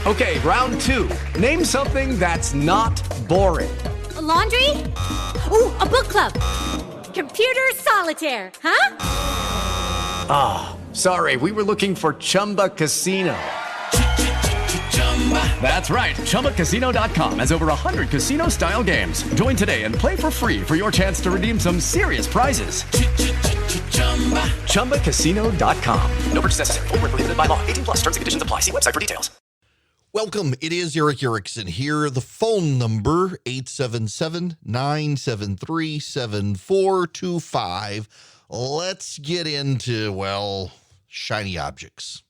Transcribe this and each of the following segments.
Okay, round two. Name something that's not boring. A laundry? Ooh, a book club. Computer solitaire, huh? Ah, sorry, we were looking for Chumba Casino. That's right, ChumbaCasino.com has over 100 casino-style games. Join today and play for free for your chance to redeem some serious prizes. ChumbaCasino.com. No purchase necessary. Void where prohibited by law. 18 plus. Terms and conditions apply. See website for details. Welcome. It is Eric Erickson here. The phone number, 877-973-7425. Let's get into, well, shiny objects.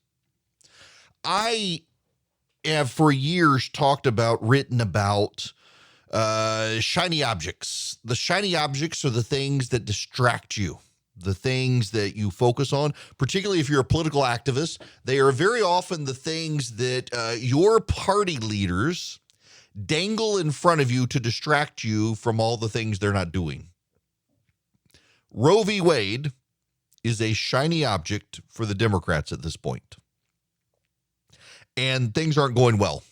I have for years written about shiny objects. The shiny objects are the things that distract you, the things that you focus on, particularly if you're a political activist. They are very often the things that your party leaders dangle in front of you to distract you from all the things they're not doing. Roe v. Wade is a shiny object for the Democrats at this point. And things aren't going well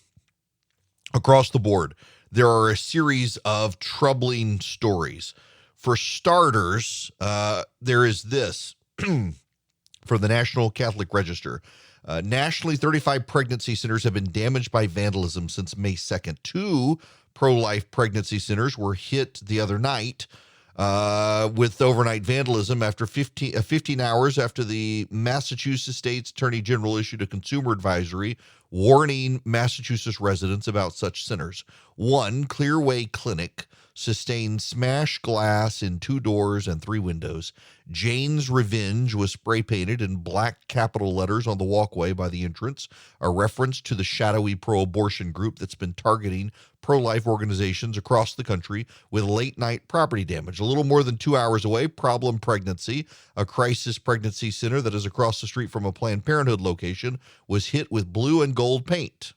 across the board. There are a series of troubling stories. For starters, there is this from the National Catholic Register. Nationally, 35 pregnancy centers have been damaged by vandalism since May 2nd. 2 pro-life pregnancy centers were hit the other night with overnight vandalism after 15 hours after the Massachusetts State's Attorney General issued a consumer advisory warning Massachusetts residents about such centers. One, Clearway Clinic, sustained smashed glass in 2 doors and 3 windows. Jane's Revenge was spray painted in black capital letters on the walkway by the entrance, a reference to the shadowy pro-abortion group that's been targeting pro-life organizations across the country with late-night property damage. A little more than 2 hours away, Problem Pregnancy, a crisis pregnancy center that is across the street from a Planned Parenthood location, was hit with blue and gold paint.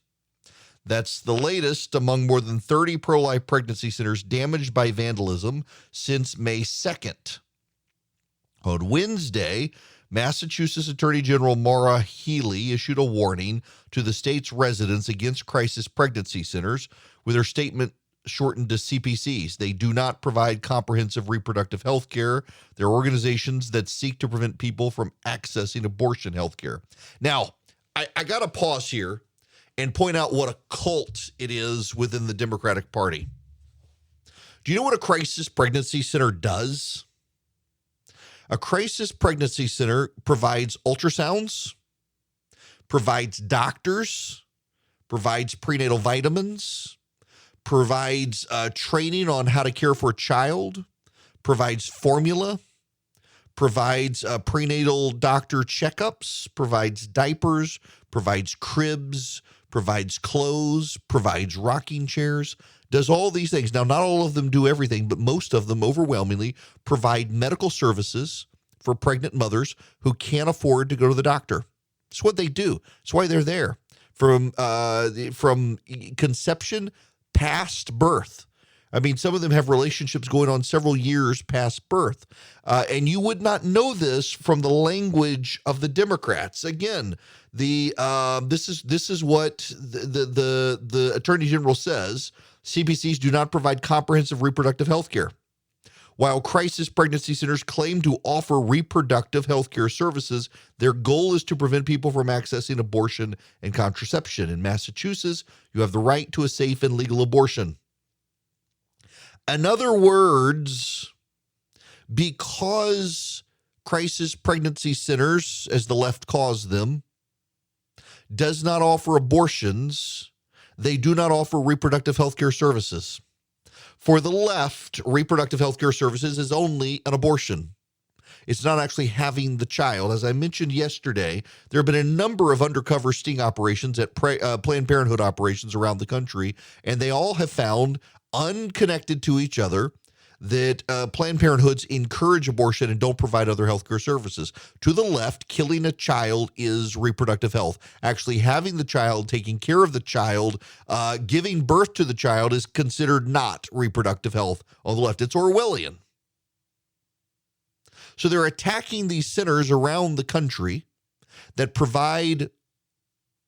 That's the latest among more than 30 pro-life pregnancy centers damaged by vandalism since May 2nd. On Wednesday, Massachusetts Attorney General Maura Healey issued a warning to the state's residents against crisis pregnancy centers, with her statement shortened to CPCs. They do not provide comprehensive reproductive health care. They're organizations that seek to prevent people from accessing abortion health care. Now, I got to pause here and point out what a cult it is within the Democratic Party. Do you know what a crisis pregnancy center does? A crisis pregnancy center provides ultrasounds, provides doctors, provides prenatal vitamins, provides training on how to care for a child, provides formula, provides prenatal doctor checkups, provides diapers, provides cribs, provides clothes, provides rocking chairs, does all these things. Now, not all of them do everything, but most of them overwhelmingly provide medical services for pregnant mothers who can't afford to go to the doctor. It's what they do. It's why they're there. From conception past birth. I mean, some of them have relationships going on several years past birth. And you would not know this from the language of the Democrats. Again, this is what the Attorney General says. CPCs do not provide comprehensive reproductive health care. While crisis pregnancy centers claim to offer reproductive health care services, their goal is to prevent people from accessing abortion and contraception. In Massachusetts, you have the right to a safe and legal abortion. In other words, because crisis pregnancy centers, as the left calls them, does not offer abortions, they do not offer reproductive health care services. For the left, reproductive health care services is only an abortion. It's not actually having the child. As I mentioned yesterday, there have been a number of undercover sting operations at Planned Parenthood operations around the country, and they all have found, unconnected to each other, that Planned Parenthoods encourage abortion and don't provide other healthcare services. To the left, killing a child is reproductive health. Actually having the child, taking care of the child, giving birth to the child is considered not reproductive health on the left. It's Orwellian. So they're attacking these centers around the country that provide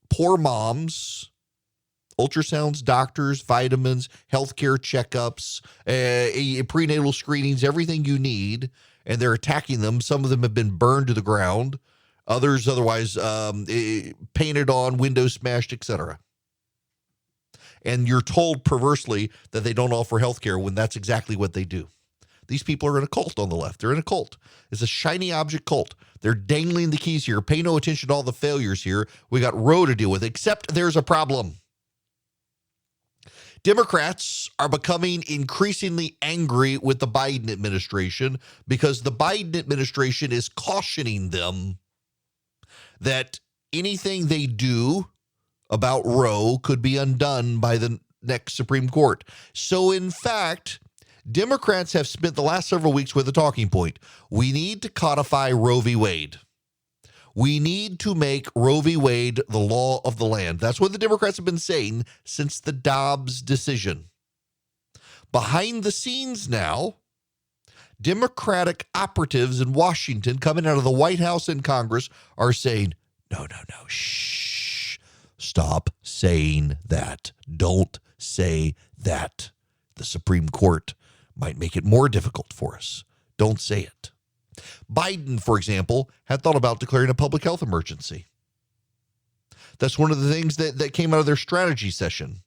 poor moms ultrasounds, doctors, vitamins, healthcare checkups, prenatal screenings, everything you need, and they're attacking them. Some of them have been burned to the ground. Others otherwise painted on, windows smashed, etc. And you're told perversely that they don't offer health care when that's exactly what they do. These people are in a cult on the left. They're in a cult. It's a shiny object cult. They're dangling the keys here. Pay no attention to all the failures here. We got Roe to deal with, except there's a problem. Democrats are becoming increasingly angry with the Biden administration because the Biden administration is cautioning them that anything they do about Roe could be undone by the next Supreme Court. So, in fact, Democrats have spent the last several weeks with a talking point. We need to codify Roe v. Wade. We need to make Roe v. Wade the law of the land. That's what the Democrats have been saying since the Dobbs decision. Behind the scenes now, Democratic operatives in Washington coming out of the White House and Congress are saying, no, shh, stop saying that. Don't say that. The Supreme Court might make it more difficult for us. Don't say it. Biden, for example, had thought about declaring a public health emergency. That's one of the things that came out of their strategy session.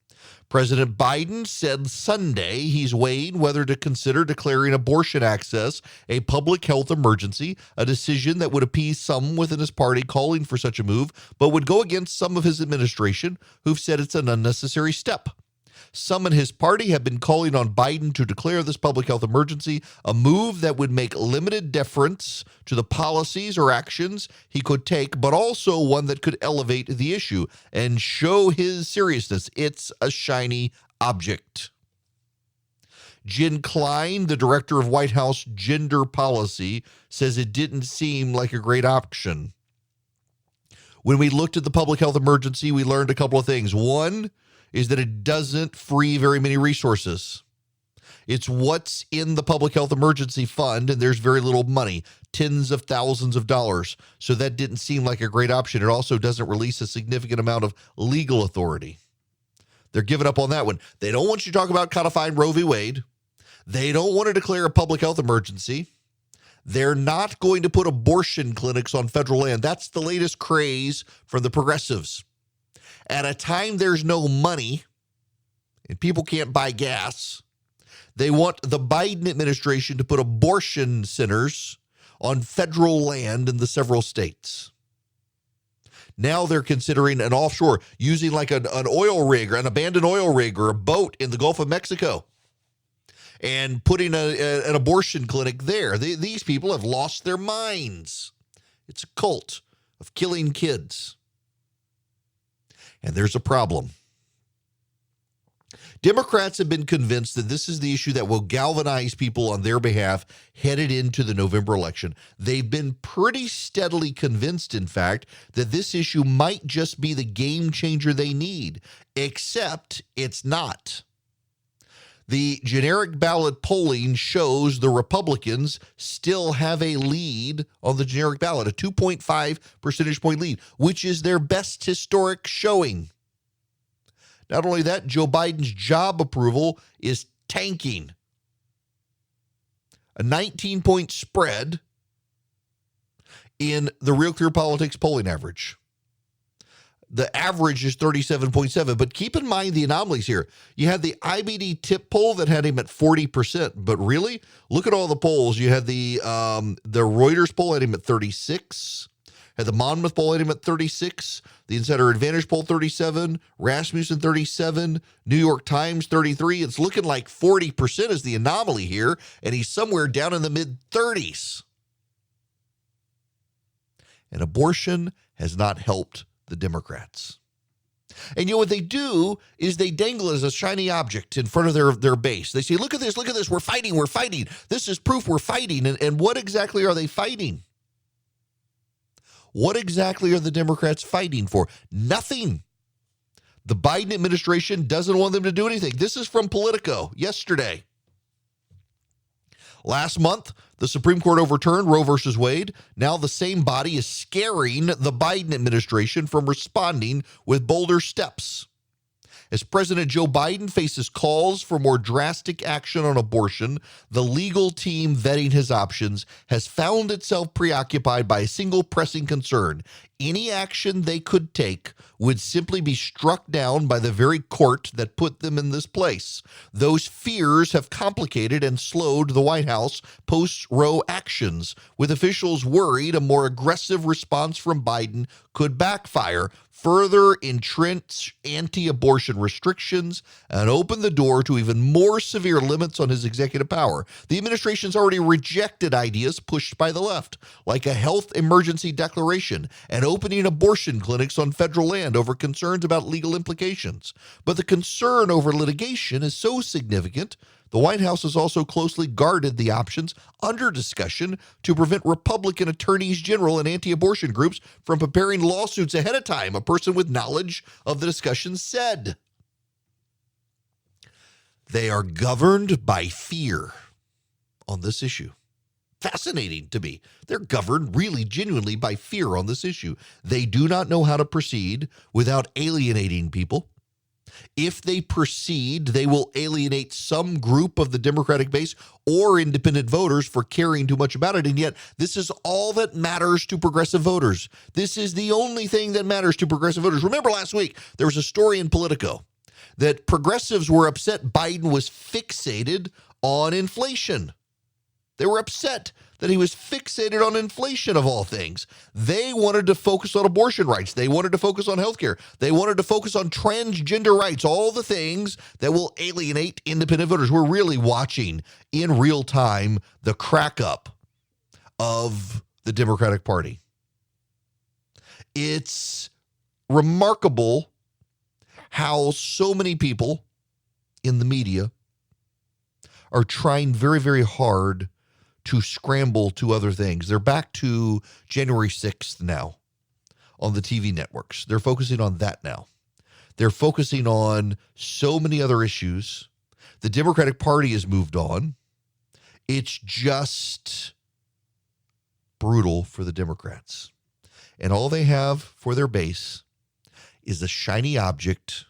President Biden said Sunday he's weighing whether to consider declaring abortion access a public health emergency, a decision that would appease some within his party calling for such a move, but would go against some of his administration who've said it's an unnecessary step. Some in his party have been calling on Biden to declare this public health emergency, a move that would make limited deference to the policies or actions he could take, but also one that could elevate the issue and show his seriousness. It's a shiny object. Jen Klein, the director of White House gender policy, says it didn't seem like a great option. When we looked at the public health emergency, we learned a couple of things. One is that it doesn't free very many resources. It's what's in the public health emergency fund, and there's very little money, tens of thousands of dollars. So that didn't seem like a great option. It also doesn't release a significant amount of legal authority. They're giving up on that one. They don't want you to talk about codifying Roe v. Wade. They don't want to declare a public health emergency. They're not going to put abortion clinics on federal land. That's the latest craze from the progressives. At a time there's no money and people can't buy gas, they want the Biden administration to put abortion centers on federal land in the several states. Now they're considering an offshore, using like an oil rig or an abandoned oil rig or a boat in the Gulf of Mexico and putting an abortion clinic there. These people have lost their minds. It's a cult of killing kids. And there's a problem. Democrats have been convinced that this is the issue that will galvanize people on their behalf headed into the November election. They've been pretty steadily convinced, in fact, that this issue might just be the game changer they need, except it's not. The generic ballot polling shows the Republicans still have a lead on the generic ballot, a 2.5 percentage point lead, which is their best historic showing. Not only that, Joe Biden's job approval is tanking. A 19-point spread in the Real Clear Politics polling average. The average is 37.7, but keep in mind the anomalies here. You had the IBD tip poll that had him at 40%, but really, look at all the polls. You had the Reuters poll had him at 36, had the Monmouth poll had him at 36, the Insider Advantage poll 37, Rasmussen 37, New York Times 33. It's looking like 40% is the anomaly here, and he's somewhere down in the mid-30s. And abortion has not helped the Democrats. And you know what they do is they dangle it as a shiny object in front of their base. They say, look at this, we're fighting. This is proof we're fighting. And what exactly are they fighting? What exactly are the Democrats fighting for? Nothing. The Biden administration doesn't want them to do anything. This is from Politico yesterday. Last month, the Supreme Court overturned Roe versus Wade. Now the same body is scaring the Biden administration from responding with bolder steps. As President Joe Biden faces calls for more drastic action on abortion, the legal team vetting his options has found itself preoccupied by a single pressing concern. Any action they could take would simply be struck down by the very court that put them in this place. Those fears have complicated and slowed the White House post-Roe actions, with officials worried a more aggressive response from Biden could backfire, further entrench anti-abortion restrictions, and open the door to even more severe limits on his executive power. The administration's already rejected ideas pushed by the left, like a health emergency declaration and opening abortion clinics on federal land over concerns about legal implications. But the concern over litigation is so significant, the White House has also closely guarded the options under discussion to prevent Republican attorneys general and anti-abortion groups from preparing lawsuits ahead of time, a person with knowledge of the discussion said. They are governed by fear on this issue. Fascinating to me. They're governed really genuinely by fear on this issue. They do not know how to proceed without alienating people. If they proceed, they will alienate some group of the Democratic base or independent voters for caring too much about it. And yet, this is all that matters to progressive voters. This is the only thing that matters to progressive voters. Remember last week, there was a story in Politico that progressives were upset Biden was fixated on inflation. They were upset that he was fixated on inflation, of all things. They wanted to focus on abortion rights. They wanted to focus on health care. They wanted to focus on transgender rights, all the things that will alienate independent voters. We're really watching in real time the crack up of the Democratic Party. It's remarkable how so many people in the media are trying very, very hard to scramble to other things. They're back to January 6th now on the TV networks. They're focusing on that now. They're focusing on so many other issues. The Democratic Party has moved on. It's just brutal for the Democrats. And all they have for their base is a shiny object.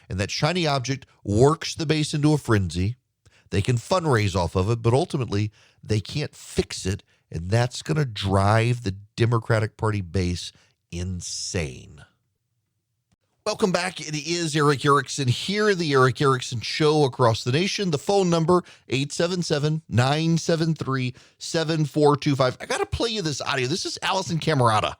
And that shiny object works the base into a frenzy. They can fundraise off of it, but ultimately they can't fix it, and that's going to drive the Democratic Party base insane. Welcome back. It is Erick Erickson here, the Erick Erickson Show across the nation. The phone number, 877-973-7425. I got to play you this audio. This is Allison Camerata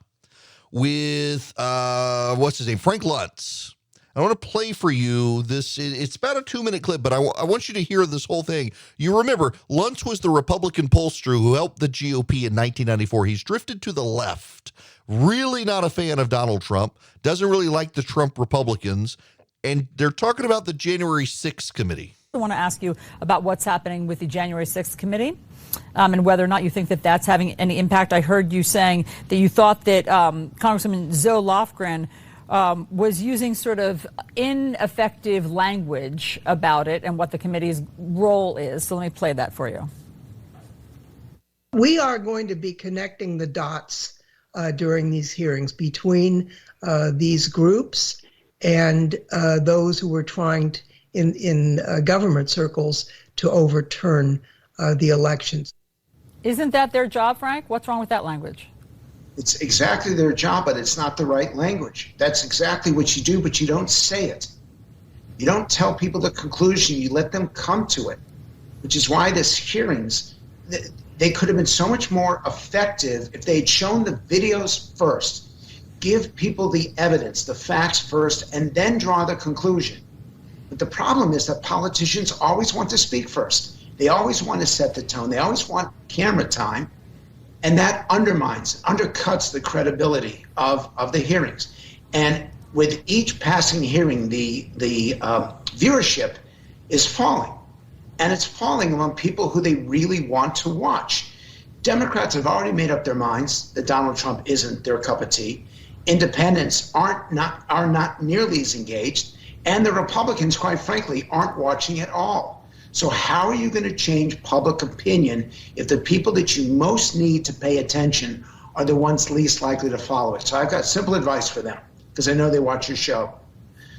with, what's his name, Frank Luntz. I want to play for you this. It's about a 2-minute clip, but I want you to hear this whole thing. You remember, Luntz was the Republican pollster who helped the GOP in 1994. He's drifted to the left. Really not a fan of Donald Trump. Doesn't really like the Trump Republicans. And they're talking about the January 6th committee. I want to ask you about what's happening with the January 6th committee and whether or not you think that that's having any impact. I heard you saying that you thought that Congresswoman Zoe Lofgren was using sort of ineffective language about it and what the committee's role is. So let me play that for you. We are going to be connecting the dots during these hearings between these groups and those who were trying to, in government circles to overturn the elections. Isn't that their job, Frank? What's wrong with that language? It's exactly their job, but it's not the right language. That's exactly what you do, but you don't say it. You don't tell people the conclusion. You let them come to it, which is why this hearings, they could have been so much more effective if they had shown the videos first, give people the evidence, the facts first, and then draw the conclusion. But the problem is that politicians always want to speak first. They always want to set the tone. They always want camera time. And that undercuts the credibility of the hearings. And with each passing hearing, the viewership is falling. And it's falling among people who they really want to watch. Democrats have already made up their minds that Donald Trump isn't their cup of tea. Independents are not nearly as engaged. And the Republicans, quite frankly, aren't watching at all. So how are you going to change public opinion if the people that you most need to pay attention are the ones least likely to follow it? So I've got simple advice for them, because I know they watch your show.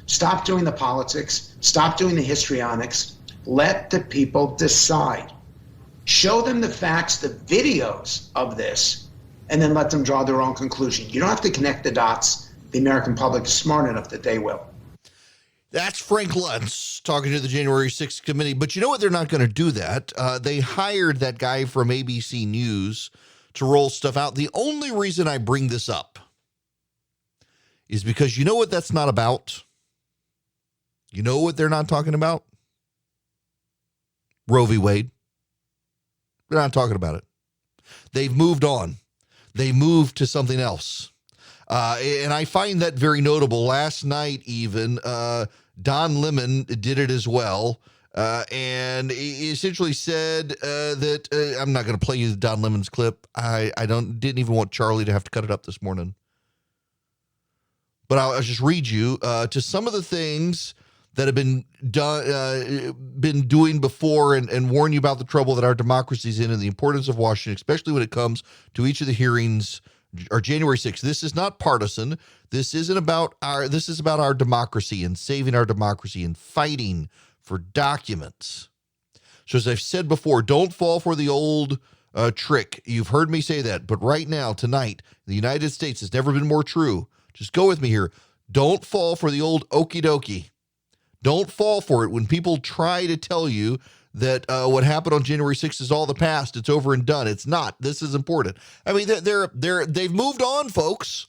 Stop doing the politics. Stop doing the histrionics. Let the people decide. Show them the facts, the videos of this, and then let them draw their own conclusion. You don't have to connect the dots. The American public is smart enough that they will. That's Frank Luntz talking to the January 6th committee. But you know what? They're not going to do that. They hired that guy from ABC News to roll stuff out. The only reason I bring this up is because you know what that's not about? You know what they're not talking about? Roe v. Wade. They're not talking about it. They've moved on. They moved to something else. And I find that very notable. Last night, even, Don Lemon did it as well. And he essentially said that I'm not going to play you Don Lemon's clip. I didn't even want Charlie to have to cut it up this morning. But I'll just read you to some of the things that have been doing before and warn you about the trouble that our democracy's in and the importance of Washington, especially when it comes to each of the hearings or January 6th. This is not partisan. This is about our democracy and saving our democracy and fighting for documents. So as I've said before, don't fall for the old trick. You've heard me say that, but right now, tonight, the United States has never been more true. Just go with me here. Don't fall for the old okie dokie. Don't fall for it when people try to tell you that what happened on January 6th is all the past. It's over and done. It's not. This is important. I mean, they've moved on, folks.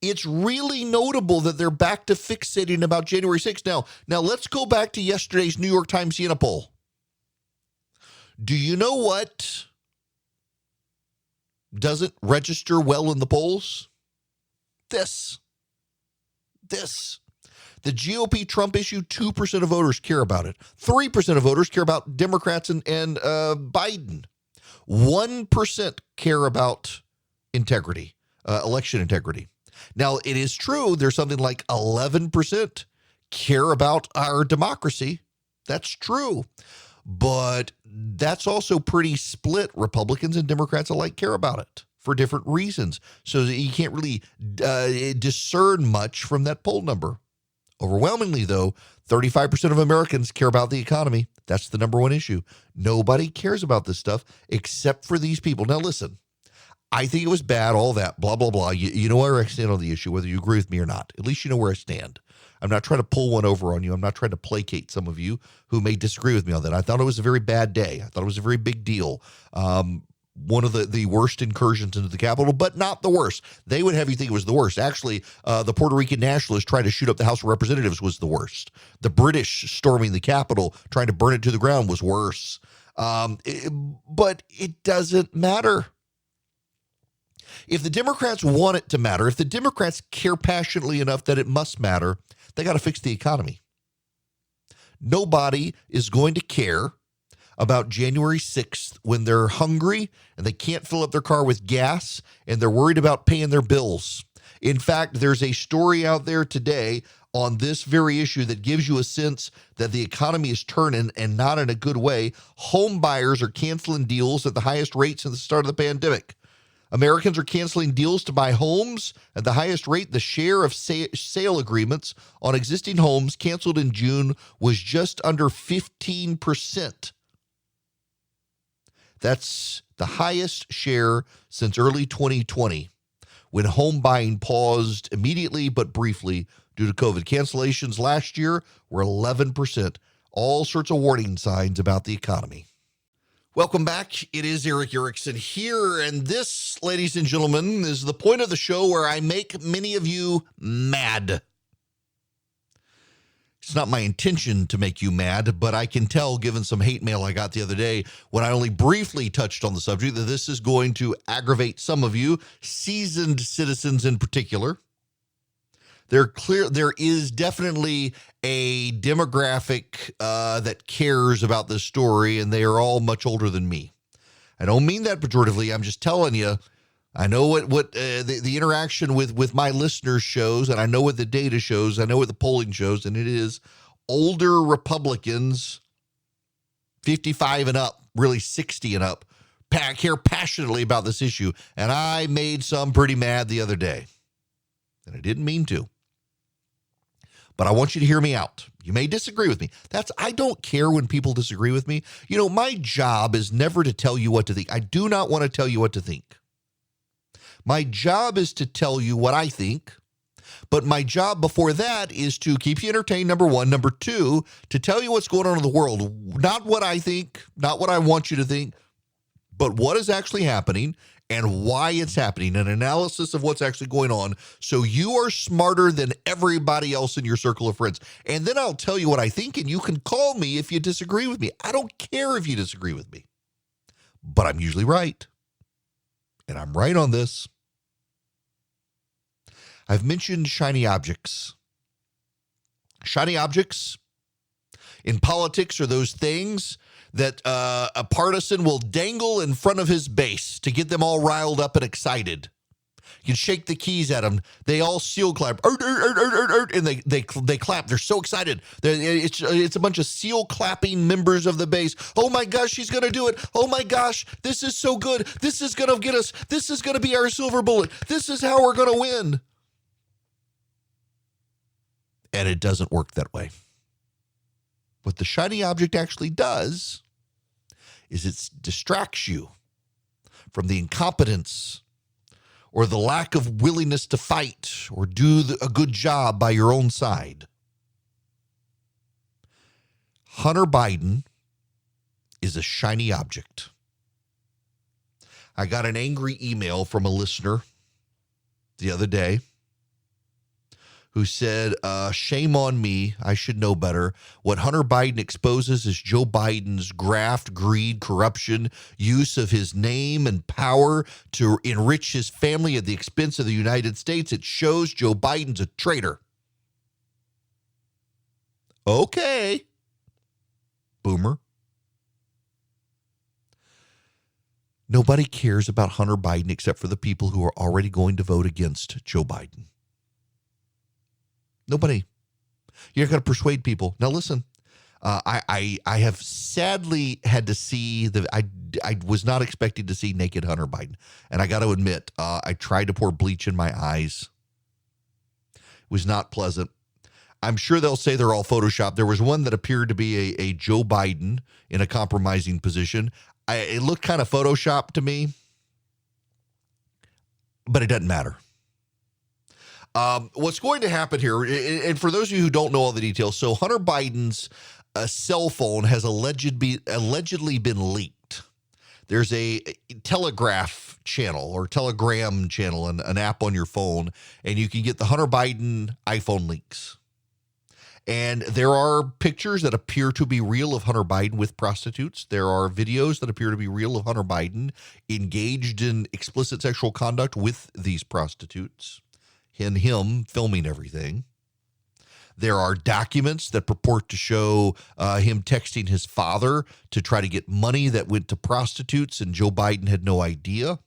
It's really notable that they're back to fixating about January 6th. Now let's go back to yesterday's New York Times Siena poll. Do you know what doesn't register well in the polls? This. The GOP Trump issue, 2% of voters care about it. 3% of voters care about Democrats and Biden. 1% care about integrity, election integrity. Now, it is true there's something like 11% care about our democracy. That's true. But that's also pretty split. Republicans and Democrats alike care about it for different reasons. So you can't really discern much from that poll number. Overwhelmingly, though, 35% of Americans care about the economy. That's the number one issue. Nobody cares about this stuff except for these people. Now, listen, I think it was bad, all that, blah, blah, blah. You know where I stand on the issue, whether you agree with me or not. At least you know where I stand. I'm not trying to pull one over on you. I'm not trying to placate some of you who may disagree with me on that. I thought it was a very bad day. I thought it was a very big deal. One of the worst incursions into the Capitol, but not the worst. They would have you think it was the worst. Actually, the Puerto Rican nationalists trying to shoot up the House of Representatives was the worst. The British storming the Capitol, trying to burn it to the ground was worse. But it doesn't matter. If the Democrats want it to matter, if the Democrats care passionately enough that it must matter, they got to fix the economy. Nobody is going to care about January 6th when they're hungry and they can't fill up their car with gas and they're worried about paying their bills. In fact, there's a story out there today on this very issue that gives you a sense that the economy is turning and not in a good way. Home buyers are canceling deals at the highest rate since the start of the pandemic. Americans are canceling deals to buy homes at the highest rate. The share of sale agreements on existing homes canceled in June was just under 15%. That's the highest share since early 2020, when home buying paused immediately but briefly due to COVID. Cancellations last year were 11%. All sorts of warning signs about the economy. Welcome back. It is Eric Erickson here, and this, ladies and gentlemen, is the point of the show where I make many of you mad. It's not my intention to make you mad, but I can tell, given some hate mail I got the other day when I only briefly touched on the subject, that this is going to aggravate some of you, seasoned citizens in particular. There is definitely a demographic that cares about this story, and they are all much older than me. I don't mean that pejoratively. I'm just telling you, I know what the interaction with my listeners shows, and I know what the data shows. I know what the polling shows, and it is older Republicans, 55 and up, really 60 and up, care passionately about this issue. And I made some pretty mad the other day, and I didn't mean to. but I want you to hear me out. You may disagree with me. I don't care when people disagree with me. You know, my job is never to tell you what to think. I do not want to tell you what to think. My job is to tell you what I think, but my job before that is to keep you entertained, number one. Number two, to tell you what's going on in the world. Not what I think, not what I want you to think, but what is actually happening and why it's happening, an analysis of what's actually going on, so you are smarter than everybody else in your circle of friends. And then I'll tell you what I think, and you can call me if you disagree with me. I don't care if you disagree with me, but I'm usually right, and I'm right on this. I've mentioned shiny objects. Shiny objects in politics are those things that a partisan will dangle in front of his base to get them all riled up and excited. You can shake the keys at them. They all seal clap, and they clap. They're so excited. It's a bunch of seal clapping members of the base. Oh my gosh, she's going to do it. Oh my gosh, this is so good. This is going to get us. This is going to be our silver bullet. This is how we're going to win. And it doesn't work that way. What the shiny object actually does is it distracts you from the incompetence or the lack of willingness to fight or do a good job by your own side. Hunter Biden is a shiny object. I got an angry email from a listener the other day who said, shame on me, I should know better. What Hunter Biden exposes is Joe Biden's graft, greed, corruption, use of his name and power to enrich his family at the expense of the United States. It shows Joe Biden's a traitor. Okay, boomer. Nobody cares about Hunter Biden except for the people who are already going to vote against Joe Biden. Nobody. You're going to persuade people. Now, listen, I have sadly had to see I was not expecting to see naked Hunter Biden. And I got to admit, I tried to pour bleach in my eyes. It was not pleasant. I'm sure they'll say they're all Photoshopped. There was one that appeared to be a Joe Biden in a compromising position. It looked kind of Photoshopped to me, but it doesn't matter. What's going to happen here, and for those of you who don't know all the details, so Hunter Biden's cell phone has allegedly been leaked. There's a Telegraph channel or Telegram channel, an app on your phone, and you can get the Hunter Biden iPhone leaks. And there are pictures that appear to be real of Hunter Biden with prostitutes. There are videos that appear to be real of Hunter Biden engaged in explicit sexual conduct with these prostitutes. And him filming everything. There are documents that purport to show him texting his father to try to get money that went to prostitutes, and Joe Biden had no idea.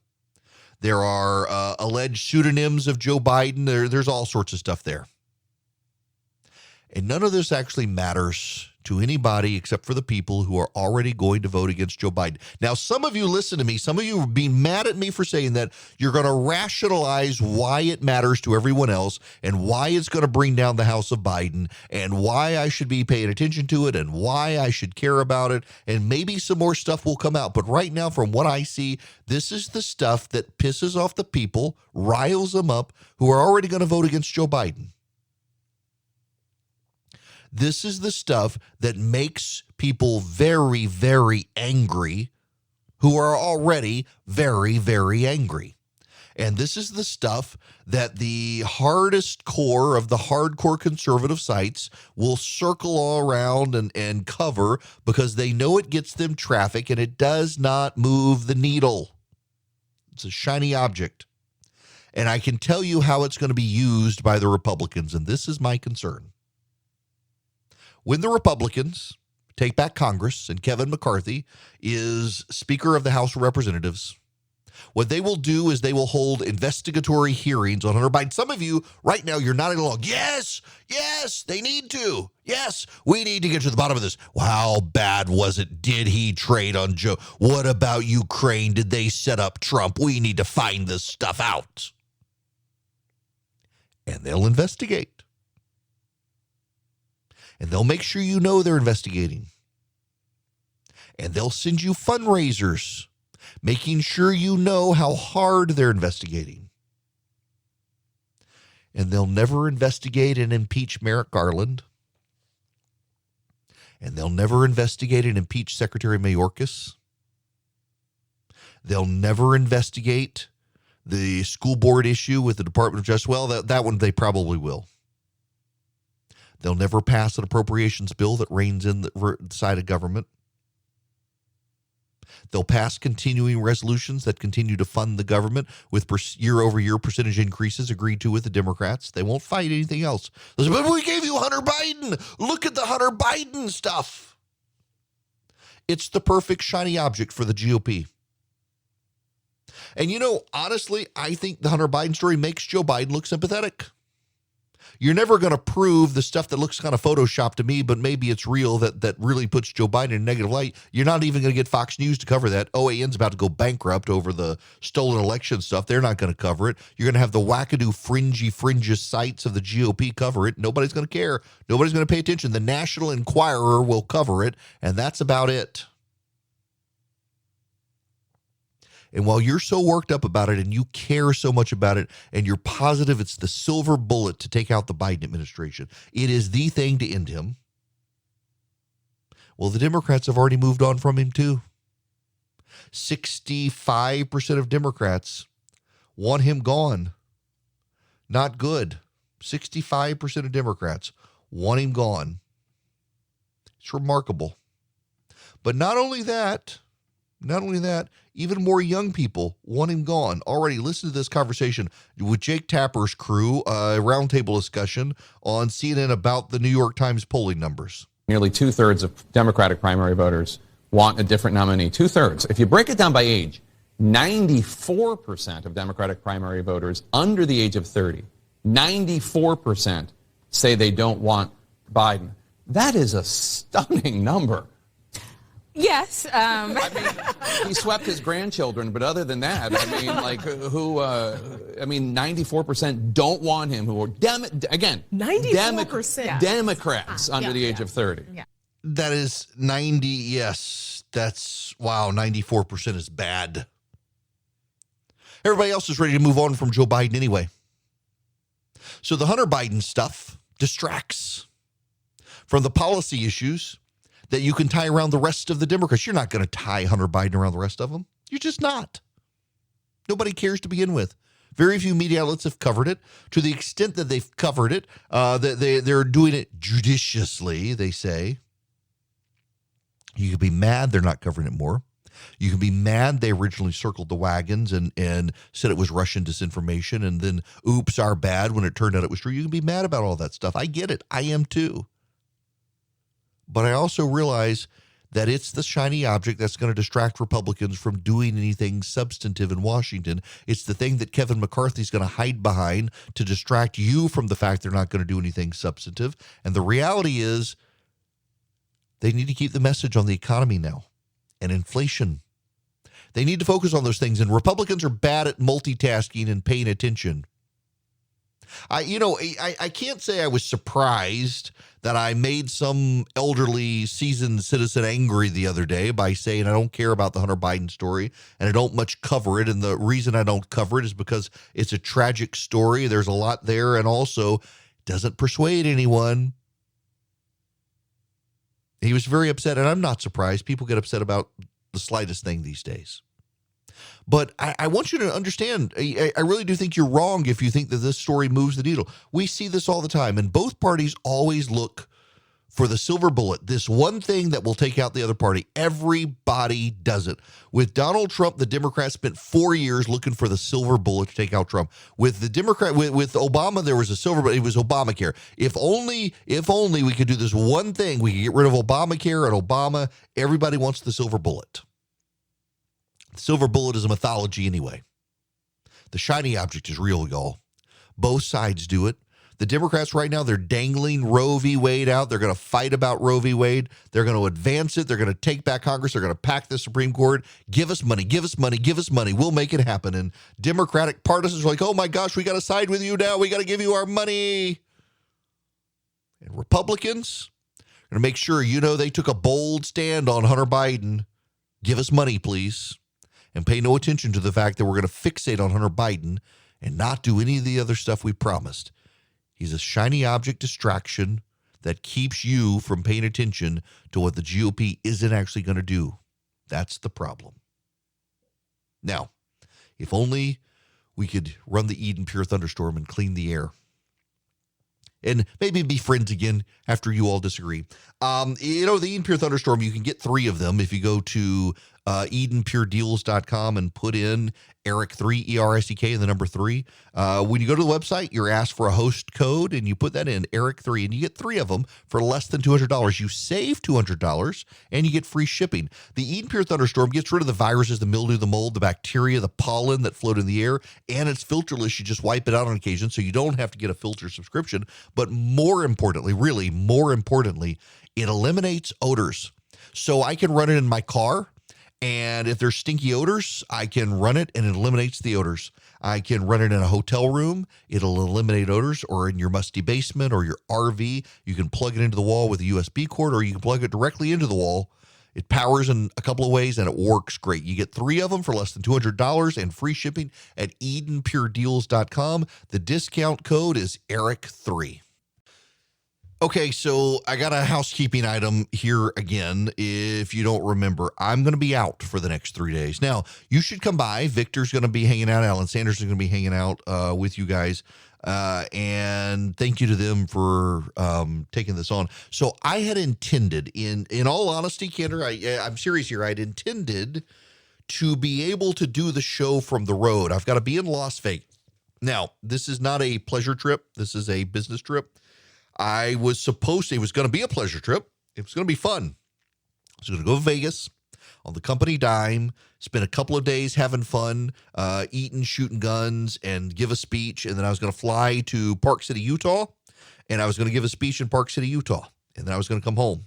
There are alleged pseudonyms of Joe Biden. There's all sorts of stuff there. And none of this actually matters to anybody except for the people who are already going to vote against Joe Biden. Now, some of you listen to me. Some of you are being mad at me for saying that. You're going to rationalize why it matters to everyone else and why it's going to bring down the House of Biden and why I should be paying attention to it and why I should care about it. And maybe some more stuff will come out. But right now, from what I see, this is the stuff that pisses off the people, riles them up, who are already going to vote against Joe Biden. This is the stuff that makes people very, very angry who are already very, very angry. And this is the stuff that the hardest core of the hardcore conservative sites will circle all around and cover because they know it gets them traffic and it does not move the needle. It's a shiny object. And I can tell you how it's going to be used by the Republicans, and this is my concern. When the Republicans take back Congress and Kevin McCarthy is Speaker of the House of Representatives, what they will do is they will hold investigatory hearings on Hunter Biden. Some of you right now, you're nodding along. Yes, they need to. Yes, we need to get to the bottom of this. How bad was it? Did he trade on Joe? What about Ukraine? Did they set up Trump? We need to find this stuff out. And they'll investigate. And they'll make sure you know they're investigating. And they'll send you fundraisers, making sure you know how hard they're investigating. And they'll never investigate and impeach Merrick Garland. And they'll never investigate and impeach Secretary Mayorkas. They'll never investigate the school board issue with the Department of Justice. Well, that one they probably will. They'll never pass an appropriations bill that reins in the side of government. They'll pass continuing resolutions that continue to fund the government with year-over-year percentage increases agreed to with the Democrats. They won't fight anything else. They'll say, but we gave you Hunter Biden. Look at the Hunter Biden stuff. It's the perfect shiny object for the GOP. And, honestly, I think the Hunter Biden story makes Joe Biden look sympathetic. You're never going to prove the stuff that looks kind of photoshopped to me, but maybe it's real that really puts Joe Biden in a negative light. You're not even going to get Fox News to cover that. OAN's about to go bankrupt over the stolen election stuff. They're not going to cover it. You're going to have the wackadoo fringy sites of the GOP cover it. Nobody's going to care. Nobody's going to pay attention. The National Enquirer will cover it, and that's about it. And while you're so worked up about it and you care so much about it and you're positive it's the silver bullet to take out the Biden administration, it is the thing to end him. Well, the Democrats have already moved on from him too. 65% of Democrats want him gone. Not good. 65% of Democrats want him gone. It's remarkable. But not only that, even more young people want him gone. Already, listen to this conversation with Jake Tapper's crew, a roundtable discussion on CNN about the New York Times polling numbers. Nearly two-thirds of Democratic primary voters want a different nominee. Two-thirds. If you break it down by age, 94% of Democratic primary voters under the age of 30, 94% say they don't want Biden. That is a stunning number. Yes. I mean, he swept his grandchildren, but other than that, 94% don't want him, who are, 94%. Democrats under the age of 30. Yeah. That is 90, yes. That's, wow, 94% is bad. Everybody else is ready to move on from Joe Biden anyway. So the Hunter Biden stuff distracts from the policy issues that you can tie around the rest of the Democrats. You're not going to tie Hunter Biden around the rest of them. You're just not. Nobody cares to begin with. Very few media outlets have covered it. To the extent that they've covered it, they're doing it judiciously, they say. You can be mad they're not covering it more. You can be mad they originally circled the wagons and said it was Russian disinformation and then, oops, our bad when it turned out it was true. You can be mad about all that stuff. I get it. I am too. But I also realize that it's the shiny object that's going to distract Republicans from doing anything substantive in Washington. It's the thing that Kevin McCarthy's going to hide behind to distract you from the fact they're not going to do anything substantive. And the reality is they need to keep the message on the economy now and inflation. They need to focus on those things. And Republicans are bad at multitasking and paying attention. I can't say I was surprised that I made some elderly seasoned citizen angry the other day by saying I don't care about the Hunter Biden story and I don't much cover it. And the reason I don't cover it is because it's a tragic story. There's a lot there. And also it doesn't persuade anyone. He was very upset. And I'm not surprised. People get upset about the slightest thing these days. But I want you to understand, I really do think you're wrong if you think that this story moves the needle. We see this all the time, and both parties always look for the silver bullet, this one thing that will take out the other party. Everybody does it. With Donald Trump, the Democrats spent 4 years looking for the silver bullet to take out Trump. With the Democrat, with Obama, there was a silver bullet. It was Obamacare. If only we could do this one thing, we could get rid of Obamacare and Obama. Everybody wants the silver bullet. The silver bullet is a mythology anyway. The shiny object is real, y'all. Both sides do it. The Democrats right now, they're dangling Roe v. Wade out. They're going to fight about Roe v. Wade. They're going to advance it. They're going to take back Congress. They're going to pack the Supreme Court. Give us money, give us money, give us money. We'll make it happen. And Democratic partisans are like, oh my gosh, we got to side with you now. We got to give you our money. And Republicans are going to make sure they took a bold stand on Hunter Biden. Give us money, please. And pay no attention to the fact that we're going to fixate on Hunter Biden and not do any of the other stuff we promised. He's a shiny object distraction that keeps you from paying attention to what the GOP isn't actually going to do. That's the problem. Now, if only we could run the Eden Pure Thunderstorm and clean the air. And maybe be friends again after you all disagree. The Eden Pure Thunderstorm, you can get 3 of them if you go to EdenPureDeals.com and put in Eric3, ERSEK, and the number 3. When you go to the website, you're asked for a host code, and you put that in, Eric3, and you get 3 of them for less than $200. You save $200, and you get free shipping. The Eden Pure Thunderstorm gets rid of the viruses, the mildew, the mold, the bacteria, the pollen that float in the air, and it's filterless. You just wipe it out on occasion, so you don't have to get a filter subscription. But more importantly, really more importantly, it eliminates odors. So I can run it in my car, and if there's stinky odors, I can run it and it eliminates the odors. I can run it in a hotel room. It'll eliminate odors, or in your musty basement or your RV. You can plug it into the wall with a USB cord, or you can plug it directly into the wall. It powers in a couple of ways, and it works great. You get 3 of them for less than $200 and free shipping at EdenPureDeals.com. The discount code is Eric3. Okay, so I got a housekeeping item here again. If you don't remember, I'm going to be out for the next 3 days. Now, you should come by. Victor's going to be hanging out. Alan Sanders is going to be hanging out with you guys. And thank you to them for taking this on. So I had intended, in all honesty, Kendra, I'm serious here, I'd intended to be able to do the show from the road. I've got to be in Las Vegas. Now, this is not a pleasure trip. This is a business trip. It was going to be a pleasure trip. It was going to be fun. I was going to go to Vegas on the company dime, spend a couple of days having fun, eating, shooting guns, and give a speech. And then I was going to fly to Park City, Utah, and I was going to give a speech in Park City, Utah. And then I was going to come home.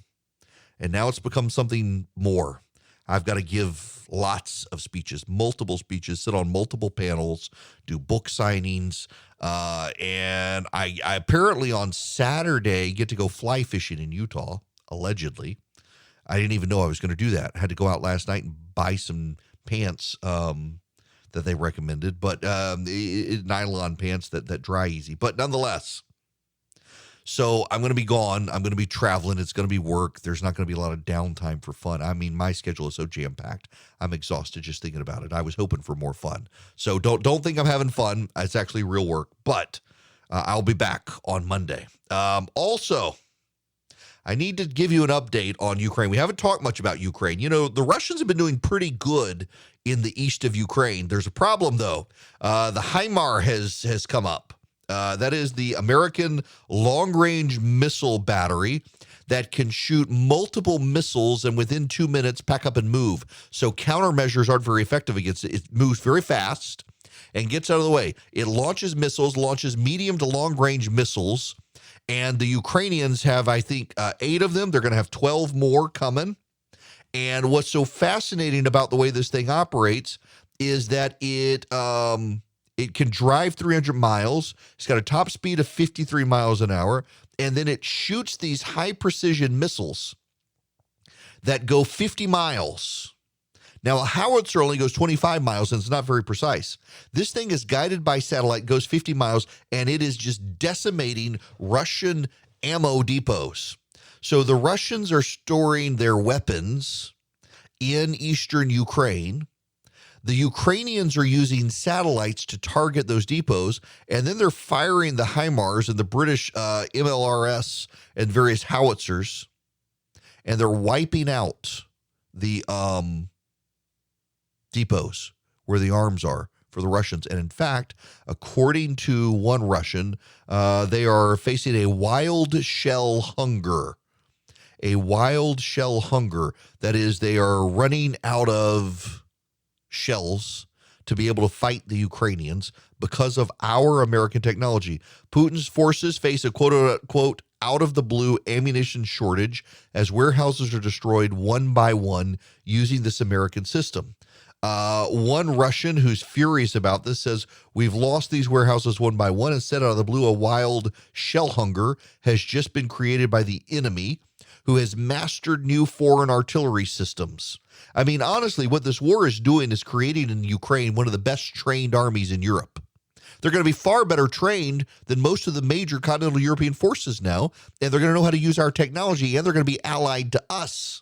And now it's become something more. I've got to give lots of speeches, multiple speeches, sit on multiple panels, do book signings. And I apparently on Saturday get to go fly fishing in Utah, allegedly. I didn't even know I was going to do that. I had to go out last night and buy some pants that they recommended, but nylon pants that dry easy. But nonetheless, so I'm going to be gone. I'm going to be traveling. It's going to be work. There's not going to be a lot of downtime for fun. I mean, my schedule is so jam-packed. I'm exhausted just thinking about it. I was hoping for more fun. So don't think I'm having fun. It's actually real work. But I'll be back on Monday. Also, I need to give you an update on Ukraine. We haven't talked much about Ukraine. The Russians have been doing pretty good in the east of Ukraine. There's a problem, though. The HIMAR has come up. That is the American long-range missile battery that can shoot multiple missiles and within 2 minutes pack up and move. So countermeasures aren't very effective against it. It moves very fast and gets out of the way. It launches missiles, launches medium to long-range missiles, and the Ukrainians have, I think, 8 of them. They're going to have 12 more coming. And what's so fascinating about the way this thing operates is that it can drive 300 miles. It's got a top speed of 53 miles an hour. And then it shoots these high-precision missiles that go 50 miles. Now, a howitzer only goes 25 miles, and it's not very precise. This thing is guided by satellite, goes 50 miles, and it is just decimating Russian ammo depots. So the Russians are storing their weapons in eastern Ukraine. The Ukrainians are using satellites to target those depots, and then they're firing the HIMARS and the British MLRS and various howitzers, and they're wiping out the depots where the arms are for the Russians. And in fact, according to one Russian, they are facing a wild shell hunger. A wild shell hunger. That is, they are running out of shells to be able to fight the Ukrainians because of our American technology. Putin's forces face a quote-unquote out-of-the-blue ammunition shortage as warehouses are destroyed one by one using this American system. One Russian who's furious about this says, we've lost these warehouses one by one, and said out of the blue, a wild shell hunger has just been created by the enemy who has mastered new foreign artillery systems. I mean, honestly, what this war is doing is creating in Ukraine one of the best trained armies in Europe. They're going to be far better trained than most of the major continental European forces now, and they're going to know how to use our technology, and they're going to be allied to us.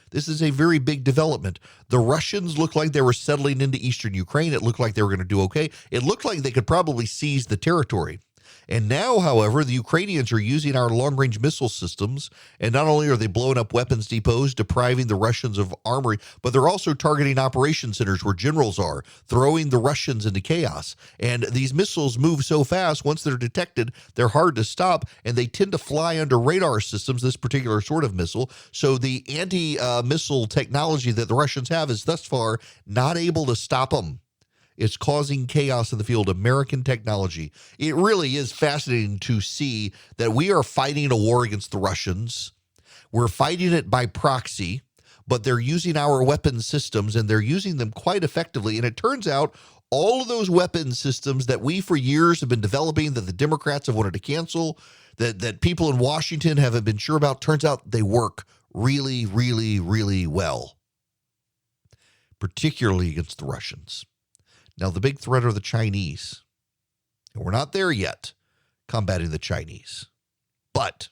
This is a very big development. The Russians looked like they were settling into eastern Ukraine. It looked like they were going to do okay. It looked like they could probably seize the territory. And now, however, the Ukrainians are using our long-range missile systems, and not only are they blowing up weapons depots, depriving the Russians of armory, but they're also targeting operation centers where generals are, throwing the Russians into chaos. And these missiles move so fast, once they're detected, they're hard to stop, and they tend to fly under radar systems, this particular sort of missile. So the anti-missile technology that the Russians have is thus far not able to stop them. It's causing chaos in the field. American technology. It really is fascinating to see that we are fighting a war against the Russians. We're fighting it by proxy, but they're using our weapon systems, and they're using them quite effectively. And it turns out all of those weapon systems that we for years have been developing, that the Democrats have wanted to cancel, that people in Washington haven't been sure about, turns out they work really, really, really well, particularly against the Russians. Now, the big threat are the Chinese. And we're not there yet, combating the Chinese. But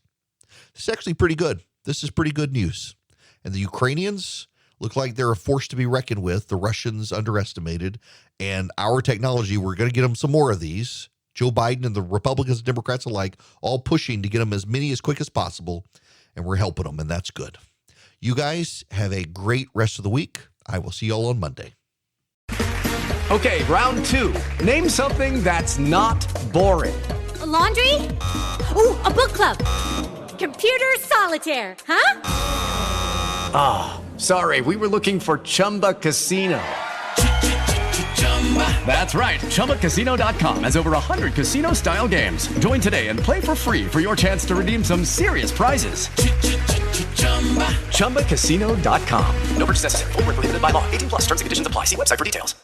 it's actually pretty good. This is pretty good news. And the Ukrainians look like they're a force to be reckoned with. The Russians underestimated. And our technology, we're going to get them some more of these. Joe Biden and the Republicans and Democrats alike, all pushing to get them as many as quick as possible. And we're helping them, and that's good. You guys have a great rest of the week. I will see you all on Monday. Okay, round two. Name something that's not boring. A laundry? Ooh, a book club. Computer solitaire, huh? Ah, sorry, we were looking for Chumba Casino. That's right, ChumbaCasino.com has over 100 casino-style games. Join today and play for free for your chance to redeem some serious prizes. ChumbaCasino.com. No purchase necessary. Void where prohibited by law. 18+ terms and conditions apply. See website for details.